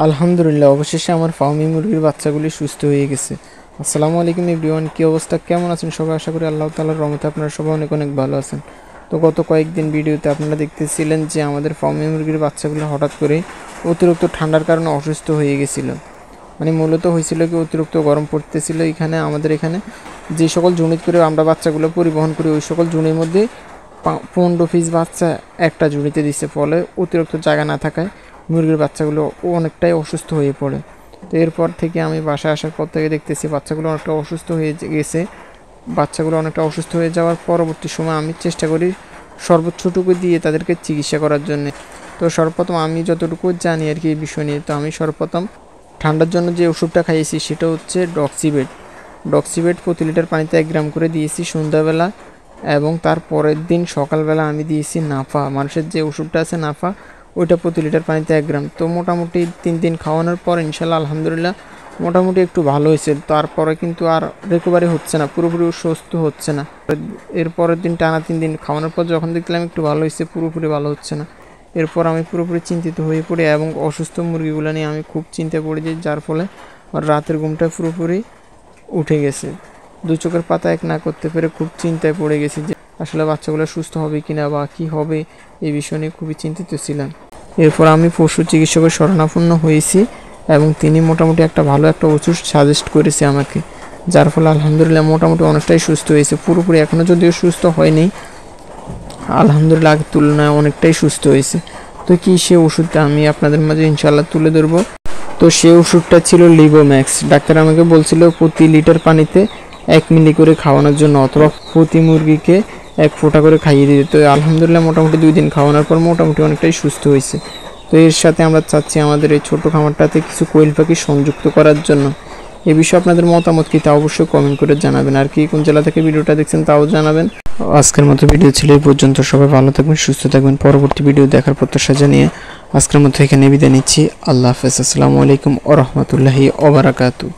আলহামদুলিল্লাহ, অবশেষে আমার ফার্মি মুরগির বাচ্চাগুলি সুস্থ হয়ে গেছে। আসসালামু আলাইকুম এভরিওয়ান, কী অবস্থা, কেমন আছেন সবাই? আশা করি আল্লাহ তাআলার রহমতে আপনারা সবাই অনেক অনেক ভালো আছেন। তো গত কয়েকদিন ভিডিওতে আপনারা দেখতেছিলেন যে আমাদের ফার্মি মুরগির বাচ্চাগুলো হঠাৎ করে অতিরিক্ত ঠান্ডার কারণে অসুস্থ হয়ে গেছিলো। মানে মূলত হয়েছিল কি, অতিরিক্ত গরম পড়তেছিল। আমাদের এখানে যে সকল জুনিট করে আমরা বাচ্চাগুলো পরিবহন করি, ওই সকল জুনির মধ্যে 15 পিস বাচ্চা একটা জুনিতে দিচ্ছে। ফলে অতিরিক্ত জায়গা না থাকায় মুরগির বাচ্চাগুলো অনেকটাই অসুস্থ হয়ে পড়ে। তো এরপর থেকে আমি বাসায় আসার পর থেকে দেখতেছি বাচ্চাগুলো অনেকটা অসুস্থ হয়ে গেছে। বাচ্চাগুলো অনেকটা অসুস্থ হয়ে যাওয়ার পরবর্তী সময় আমি চেষ্টা করি সর্বোচ্চটুকু দিয়ে তাদেরকে চিকিৎসা করার জন্য। তো সর্বপ্রথম আমি যতটুকু জানি আর কি এই বিষয় নিয়ে, তো আমি সর্বপ্রথম ঠান্ডার জন্য যে ওষুধটা খাইয়েছি সেটা হচ্ছে ডক্সিবেট প্রতি লিটার পানিতে 1 গ্রাম করে দিয়েছি সন্ধ্যাবেলা, এবং তার পরের দিন সকালবেলা আমি দিয়েছি নাফা, মানুষের যে ওষুধটা আছে নাফা, ওইটা প্রতি লিটার পানিতে 1 গ্রাম। তো মোটামুটি 3 দিন খাওয়ানোর পর ইনশাল্লাহ আলহামদুলিল্লাহ মোটামুটি একটু ভালো হয়েছে। তারপরে কিন্তু আর রিকভারি হচ্ছে না, পুরোপুরি সুস্থ হচ্ছে না। এরপরের দিন টানা 3 দিন খাওয়ানোর পর যখন দেখলাম একটু ভালো হয়েছে, পুরোপুরি ভালো হচ্ছে না, এরপর আমি পুরোপুরি চিন্তিত হয়ে পড়ি এবং অসুস্থ মুরগিগুলো নিয়ে আমি খুব চিন্তায় পড়ে যাই, যার ফলে আমার রাতের ঘুমটা পুরোপুরি উঠে গেছে। 2 চোখের পাতা এক না করতে পেরে খুব চিন্তায় পড়ে গেছি যে আসলে বাচ্চাগুলো সুস্থ হবে কিনা বা কী হবে, এই বিষয় নিয়ে খুবই চিন্তিত ছিলাম। এরপর আমি পশু চিকিৎসকের শরণাপন্ন হয়েছি এবং তিনি মোটামুটি একটা ভালো একটা ওষুধ সাজেস্ট করেছে আমাকে, যার ফলে আলহামদুলিল্লাহ মোটামুটি অনেকটাই সুস্থ হয়েছে। পুরোপুরি এখনও যদিও সুস্থ হয়নি, আলহামদুলিল্লাহ আগের তুলনায় অনেকটাই সুস্থ হয়েছে। তো কি সে ওষুধটা আমি আপনাদের মাঝে ইনশাল্লাহ তুলে ধরবো। তো সে ওষুধটা ছিল লিভোম্যাক্স। ডাক্তার আমাকে বলছিল প্রতি লিটার পানিতে 1 মিলি করে খাওয়ানোর জন্য, অথবা প্রতি মুরগিকে 1 ফোঁটা করে খাইয়ে দিতে। তো আলহামদুলিল্লাহ মোটামুটি 2 দিন খাওয়ানোর পর মোটামুটি অনেকটাই সুস্থ হয়েছে। তো এর সাথে আমরা চাচ্ছি আমাদের এই ছোটো খামারটাতে কিছু কোয়েল পাখি সংযুক্ত করার জন্য। এ বিষয়ে আপনাদের মতামত কি তা অবশ্যই কমেন্ট করে জানাবেন, আর কি কোন জেলা থেকে ভিডিওটা দেখছেন তাও জানাবেন। আজকের মতো ভিডিও ছিল এই পর্যন্ত। সবাই ভালো থাকবেন, সুস্থ থাকবেন। পরবর্তী ভিডিও দেখার প্রত্যাশা জানিয়ে আজকের মতো এখানে বিদায় নিচ্ছি। আল্লাহ হাফেজ। আসসালামু আলাইকুম ওয়া রাহমাতুল্লাহি ওয়া বারাকাতুহু।